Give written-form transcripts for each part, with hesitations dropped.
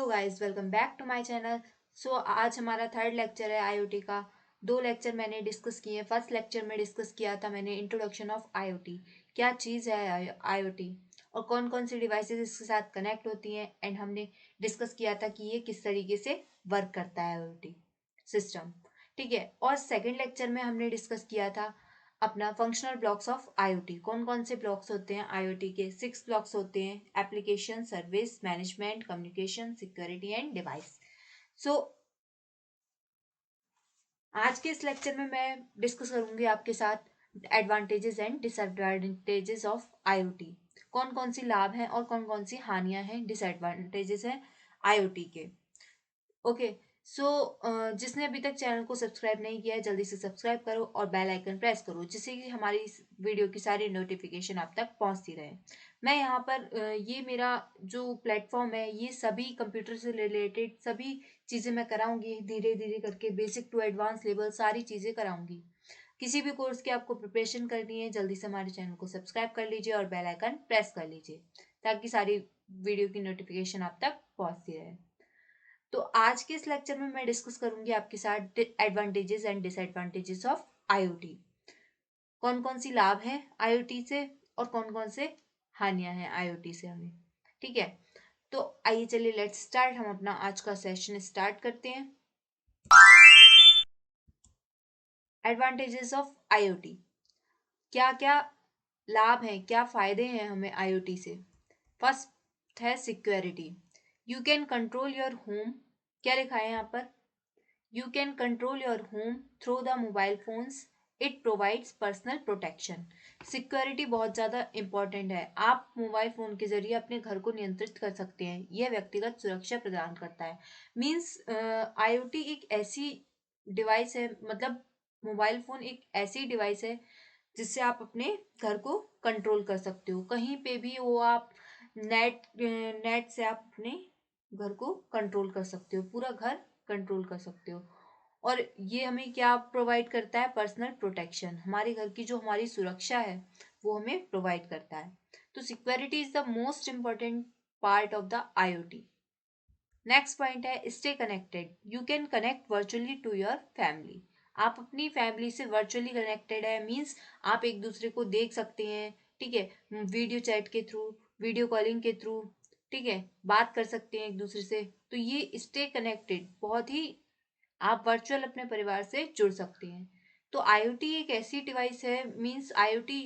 Guys, welcome back to my channel. आज हमारा third lecture है आईओटी का। दो लेक्चर मैंने डिस्कस किए। फर्स्ट लेक्चर में डिस्कस किया था मैंने इंट्रोडक्शन ऑफ आईओटी, क्या चीज़ है आईओटी और कौन कौन सी डिवाइसेस इसके साथ कनेक्ट होती हैं। एंड हमने डिस्कस किया था कि ये किस तरीके से वर्क करता है आईओटी सिस्टम। ठीक है। और सेकेंड लेक्चर में हमने डिस्कस किया था अपना फंक्शनल ब्लॉक्स ऑफ आईओटी। कौन कौन से ब्लॉक्स होते हैं आईओटी के? 6 ब्लॉक्स होते हैं: application, service, management, communication, security and device. So आज के इस लेक्चर में मैं डिस्कस करूंगी आपके साथ advantages and disadvantages of IoT. कौन कौन सी लाभ हैं और कौन कौन सी हानियां हैं, डिसएडवांटेजेस हैं आईओटी के। ओके। सो जिसने अभी तक चैनल को सब्सक्राइब नहीं किया है जल्दी से सब्सक्राइब करो और बेल आइकन प्रेस करो, जिससे कि हमारी इस वीडियो की सारी नोटिफिकेशन आप तक पहुंचती रहे। मैं यहाँ पर ये मेरा जो प्लेटफॉर्म है ये सभी कंप्यूटर से रिलेटेड सभी चीज़ें मैं कराऊंगी, धीरे धीरे करके बेसिक टू एडवांस लेवल सारी चीज़ें कराऊंगी। किसी भी कोर्स की आपको प्रिपरेशन करनी है जल्दी से हमारे चैनल को सब्सक्राइब कर लीजिए और बेल आइकन प्रेस कर लीजिए ताकि सारी वीडियो की नोटिफिकेशन आप तक पहुंचती रहे। तो आज के इस लेक्चर में मैं डिस्कस करूंगी आपके साथ advantages and disadvantages of IoT. कौन कौन सी लाभ हैं आईओटी से और कौन कौन से हानियां हैं आईओटी से हमें। ठीक है। तो आइए चलिए लेट्स स्टार्ट। हम अपना आज का सेशन स्टार्ट करते हैं। एडवांटेजेस ऑफ आईओटी, क्या क्या लाभ हैं, क्या फायदे हैं हमें आईओटी से। फर्स्ट है security. You can control your home. क्या लिखा है यहाँ पर? You can control your home through the mobile phones. It provides personal protection. Security बहुत ज़्यादा इम्पॉर्टेंट है। आप मोबाइल फ़ोन के जरिए अपने घर को नियंत्रित कर सकते हैं। यह व्यक्तिगत सुरक्षा प्रदान करता है। मीन्स आईओटी एक ऐसी डिवाइस है, मतलब मोबाइल फ़ोन एक ऐसी डिवाइस है जिससे आप अपने घर को कंट्रोल कर सकते हो। कहीं पे भी वो आप नेट से आप अपने घर को कंट्रोल कर सकते हो, पूरा घर कंट्रोल कर सकते हो। और ये हमें क्या प्रोवाइड करता है? Personal protection. हमारे घर की जो हमारी सुरक्षा है वो हमें प्रोवाइड करता है। तो security is the most important part of the IoT. Next point है stay connected. You can connect virtually to your family. आप अपनी फैमिली से वर्चुअली कनेक्टेड है, मीन्स आप एक दूसरे को देख सकते हैं। ठीक है। वीडियो चैट के थ्रू, वीडियो कॉलिंग के थ्रू, ठीक है, बात कर सकते हैं एक दूसरे से। तो ये स्टे कनेक्टेड बहुत ही, आप वर्चुअल अपने परिवार से जुड़ सकते हैं। तो आईओटी एक ऐसी डिवाइस है, मींस आईओटी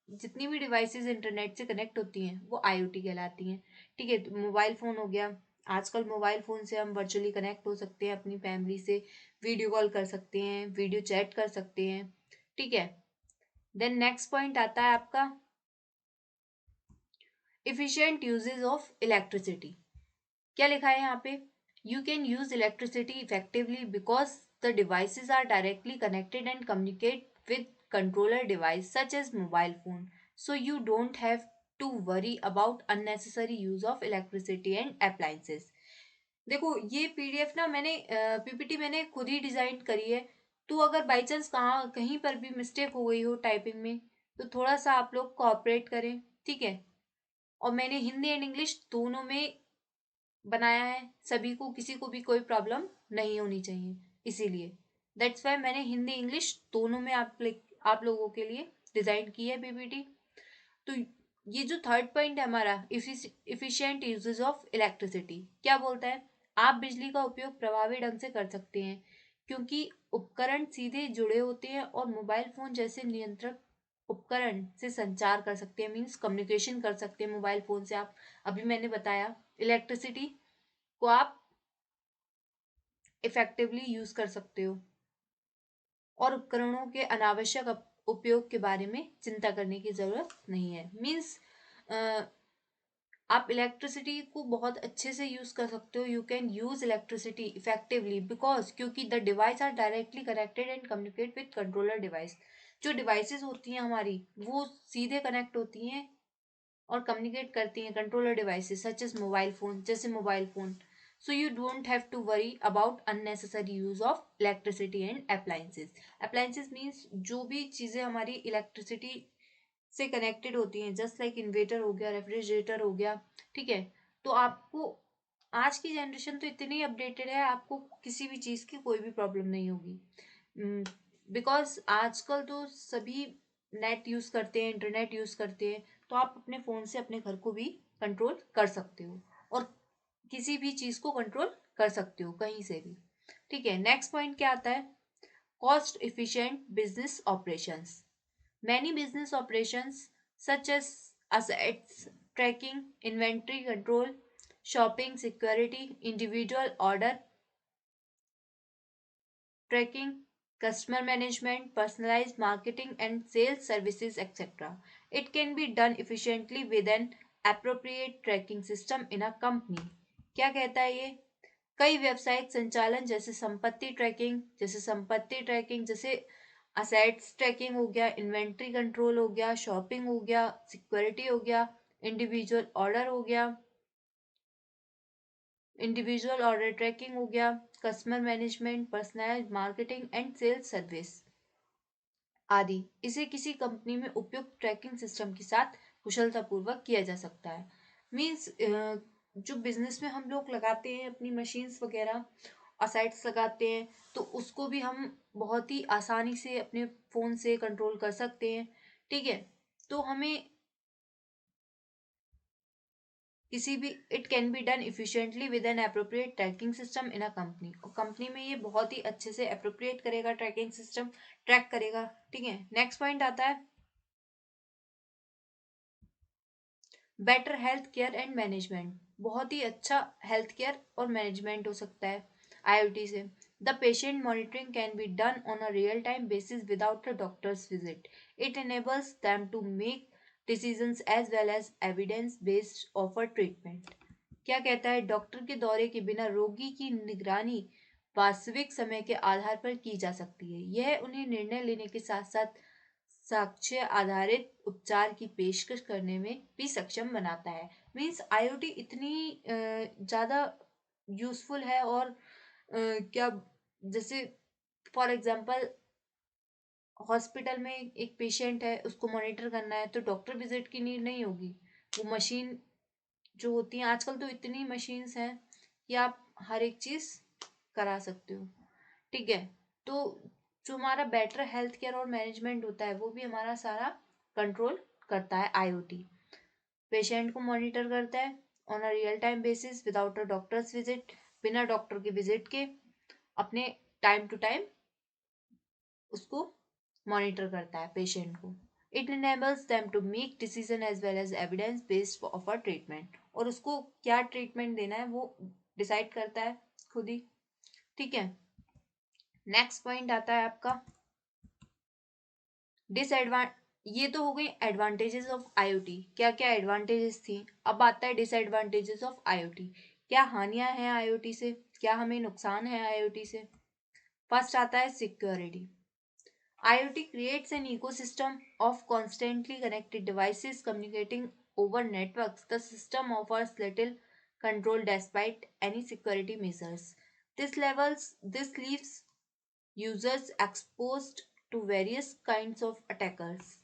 जितनी भी डिवाइसेस इंटरनेट से कनेक्ट होती हैं वो आईओटी कहलाती हैं। ठीक है। तो मोबाइल फ़ोन हो गया। आजकल मोबाइल फ़ोन से हम वर्चुअली कनेक्ट हो सकते हैं अपनी फैमिली से, वीडियो कॉल कर सकते हैं, वीडियो चैट कर सकते हैं। ठीक है। देन नेक्स्ट पॉइंट आता है आपका इफिशियंट यूजेज ऑफ इलेक्ट्रिसिटी। क्या लिखा है यहाँ पे? You can use electricity effectively because the devices are directly connected and communicate with controller device such as mobile phone, so you don't have to worry about unnecessary use of electricity and appliances. देखो ये PDF ना मैंने PPT मैंने खुद ही design करी है। तो अगर बाई चांस कहाँ कहीं पर भी मिस्टेक हो गई हो टाइपिंग में तो थोड़ा सा आप लोग कोऑपरेट करें। ठीक है। और मैंने हिंदी एंड इंग्लिश दोनों में बनाया है, सभी को, किसी को भी कोई प्रॉब्लम नहीं होनी चाहिए, इसीलिए दैट्स वाई मैंने हिंदी इंग्लिश दोनों में आप लोगों के लिए डिजाइन की है पीपीटी। तो ये जो थर्ड पॉइंट है हमारा इफिशिएंट यूजेज ऑफ इलेक्ट्रिसिटी, क्या बोलता है? आप बिजली का उपयोग प्रभावी ढंग से कर सकते हैं क्योंकि उपकरण सीधे जुड़े होते हैं और मोबाइल फोन जैसे नियंत्रक उपकरण से संचार कर सकते हैं, मीन्स कम्युनिकेशन कर सकते हैं मोबाइल फोन से आप। अभी मैंने बताया इलेक्ट्रिसिटी को आप इफेक्टिवली यूज कर सकते हो और उपकरणों के अनावश्यक उपयोग के बारे में चिंता करने की जरूरत नहीं है। मीन्स आप इलेक्ट्रिसिटी को बहुत अच्छे से यूज कर सकते हो। You can use electricity effectively because क्योंकि the device are directly connected and communicate with controller device. जो डिवाइसेस होती हैं हमारी वो सीधे कनेक्ट होती हैं और कम्युनिकेट करती हैं controller devices such as mobile phone, जैसे mobile phone. So you don't have to worry about unnecessary use of electricity and appliances. Appliances means जो भी चीजें हमारी इलेक्ट्रिसिटी से कनेक्टेड होती हैं, जस्ट लाइक इन्वेटर हो गया, रेफ्रिजरेटर हो गया। ठीक है। तो आपको आज की जनरेशन तो इतनी अपडेटेड है, आपको किसी भी चीज़ की कोई भी प्रॉब्लम नहीं होगी। बिकॉज आजकल तो सभी नेट यूज़ करते हैं, इंटरनेट यूज़ करते हैं, तो आप अपने फ़ोन से अपने घर को भी कंट्रोल कर सकते हो और किसी भी चीज़ को कंट्रोल कर सकते हो कहीं से भी। ठीक है, नेक्स्ट पॉइंट क्या आता है? Cost efficient business operations. Many business operations such as assets tracking, inventory control, shopping security, individual order tracking, customer management, personalized marketing and sales services, etc. It can be done efficiently with an appropriate tracking system in a company. क्या कहता है ये? कई व्यावसायिक संचालन जैसे संपत्ति trekking जैसे असेट्स ट्रैकिंग हो गया, इन्वेंट्री कंट्रोल हो गया, शॉपिंग हो गया, सिक्योरिटी हो गया, इंडिविजुअल ऑर्डर हो गया, इंडिविजुअल ऑर्डर ट्रैकिंग हो गया, customer management, personalised marketing and sales service आदि, इसे किसी कंपनी में उपयुक्त ट्रैकिंग सिस्टम के साथ कुशलतापूर्वक किया जा सकता है। मीन्स जो बिजनेस में हम लोग लगाते हैं अपनी मशीन्स वगैरह, असाइट्स लगाते हैं, तो उसको भी हम बहुत ही आसानी से अपने फ़ोन से कंट्रोल कर सकते हैं। ठीक है, तो हमें किसी भी it can be done efficiently with an appropriate tracking system in a company, और कंपनी में ये बहुत ही अच्छे से अप्रोप्रिएट करेगा, ट्रैकिंग सिस्टम ट्रैक करेगा। ठीक है, नेक्स्ट पॉइंट आता है better health care and management. बहुत ही अच्छा हेल्थ केयर और मैनेजमेंट हो सकता है आईओटी से। The patient monitoring can be done on a real time basis without a doctor's visit. It enables them to make decisions as well as evidence based offer treatment. क्या कहता है? Doctor के दौरे के बिना रोगी की निगरानी वास्तविक समय के आधार पर की जा सकती है। यह उन्हें निर्णय लेने के साथ साथ साक्ष्य आधारित उपचार की पेशकश करने में भी सक्षम बनाता है। मीन्स आईओटी इतनी ज़्यादा यूजफुल है, और क्या, जैसे फॉर एग्जांपल हॉस्पिटल में एक पेशेंट है, उसको मॉनिटर करना है, तो डॉक्टर विजिट की नीड नहीं होगी। वो मशीन जो होती हैं, आजकल तो इतनी मशीन्स हैं कि आप हर एक चीज़ करा सकते हो। ठीक है, तो जो हमारा बेटर हेल्थ केयर और मैनेजमेंट होता है, वो भी हमारा सारा कंट्रोल करता है आईओटी। पेशेंट को मॉनिटर करता है on a real time basis without a doctor's visit, बिना डॉक्टर के विजिट के अपने टाइम टू टाइम उसको मॉनिटर करता है पेशेंट को। It enables them to make decision as well as evidence based of a treatment, और उसको क्या ट्रीटमेंट देना है वो डिसाइड करता है खुद ही। ठीक है, नेक्स्ट पॉइंट आता है आपका डिसएडवांट। ये तो हो गई एडवांटेजेस ऑफ आईओटी, क्या क्या एडवांटेजेस थी। अब आता है डिसएडवांटेजेस ऑफ आईओटी। क्या हानियां हैं आईओटी से, क्या हमें नुकसान है आईओटी से। फर्स्ट आता है security. IoT creates an ecosystem of constantly connected devices communicating over networks. The system offers little control despite any security measures. This leaves users exposed to various kinds of attackers.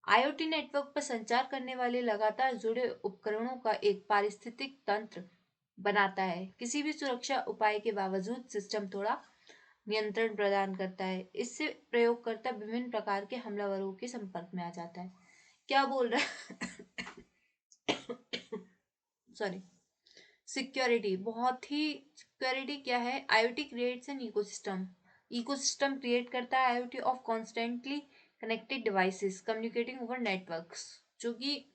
IoT network पर संचार करने वाले लगातार जुड़े उपकरणों का एक पारिस्थितिक तंत्र बनाता है। किसी भी सुरक्षा उपाय के बावजूद सिस्टम थोड़ा नियंत्रण प्रदान करता है। इससे प्रयोगकर्ता विभिन्न प्रकार के हमलावरों के संपर्क में आ जाता है। क्या बोल रहा है? सॉरी। सिक्योरिटी, बहुत ही सिक्योरिटी क्या है? IoT creates an ecosystem. Ecosystem create करता है IoT of constantly connected devices communicating over networks, जो कि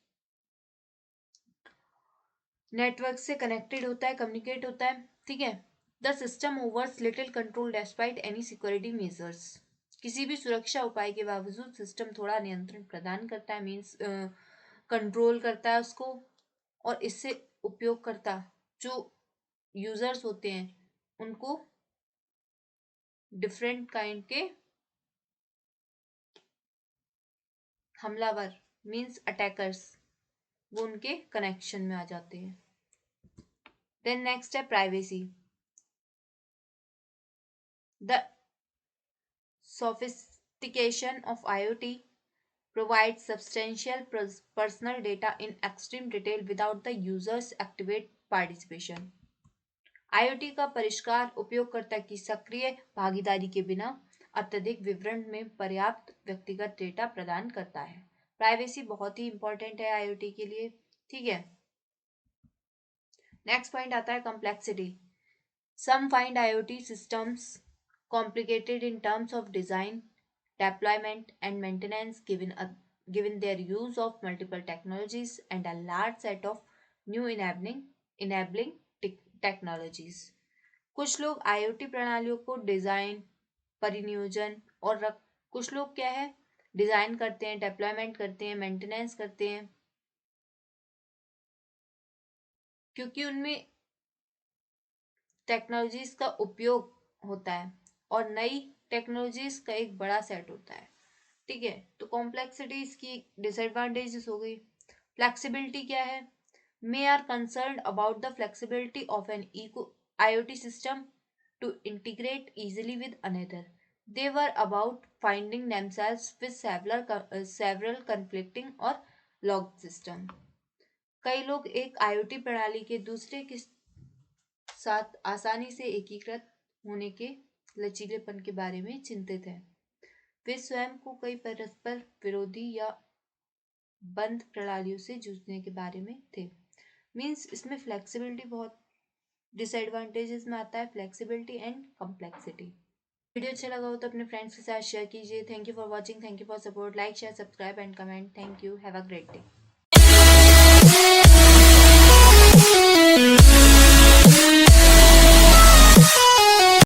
नेटवर्क से कनेक्टेड होता है, कम्युनिकेट होता है। ठीक है, the system overs little control despite any security measures. किसी भी सुरक्षा उपाय के बावजूद सिस्टम थोड़ा नियंत्रण प्रदान करता है, मीन्स कंट्रोल करता है उसको, और इससे उपयोगकर्ता जो यूजर्स होते हैं उनको डिफरेंट काइंड के हमलावर, मीन्स अटैकर्स, वो उनके कनेक्शन में आ जाते हैं। देन नेक्स्ट है privacy. The sophistication of IoT provides substantial personal data in extreme detail without the user's activate participation. IoT का परिष्कार उपयोगकर्ता की सक्रिय भागीदारी के बिना अत्यधिक विवरण में पर्याप्त व्यक्तिगत डेटा प्रदान करता है। प्राइवेसी बहुत ही इंपॉर्टेंट है आईओटी के लिए। ठीक है, नेक्स्ट पॉइंट आता है complexity. Sum find IoT systems complicated in terms of design, deployment, and maintenance given their use of multiple technologies and a large set of new enabling technologies. कुछ लोग IoT प्रणालियों को डिजाइन, परिनियोजन कुछ लोग क्या है, डिजाइन करते हैं, डेप्लॉयमेंट करते हैं, मेंटेनेंस करते हैं, क्योंकि उनमें टेक्नोलॉजीज का उपयोग होता है और नई टेक्नोलॉजीज का एक बड़ा सेट होता है। ठीक है, तो कॉम्प्लेक्सिटी इसकी डिसएडवांटेजेस हो गई। फ्लेक्सिबिलिटी क्या है, may are concern about the flexibility of an IoT system to integrate easily with another. They were about finding themselves with several conflicting or locked system. कई लोग एक आईओटी प्रणाली के दूसरे के साथ आसानी से एकीकृत होने के लचीलेपन के बारे में चिंतित हैं। वे स्वयं को कई परस्पर विरोधी या बंद प्रणालियों से जूझने के बारे में थे। मीन्स इसमें फ्लेक्सिबिलिटी बहुत डिसएडवांटेजेस में आता है, फ्लेक्सिबिलिटी एंड कॉम्प्लेक्सिटी। वीडियो अच्छा लगा हो तो अपने फ्रेंड्स के साथ शेयर कीजिए। Thank you for watching, thank you for support, like share subscribe and comment. Thank you, have a great day.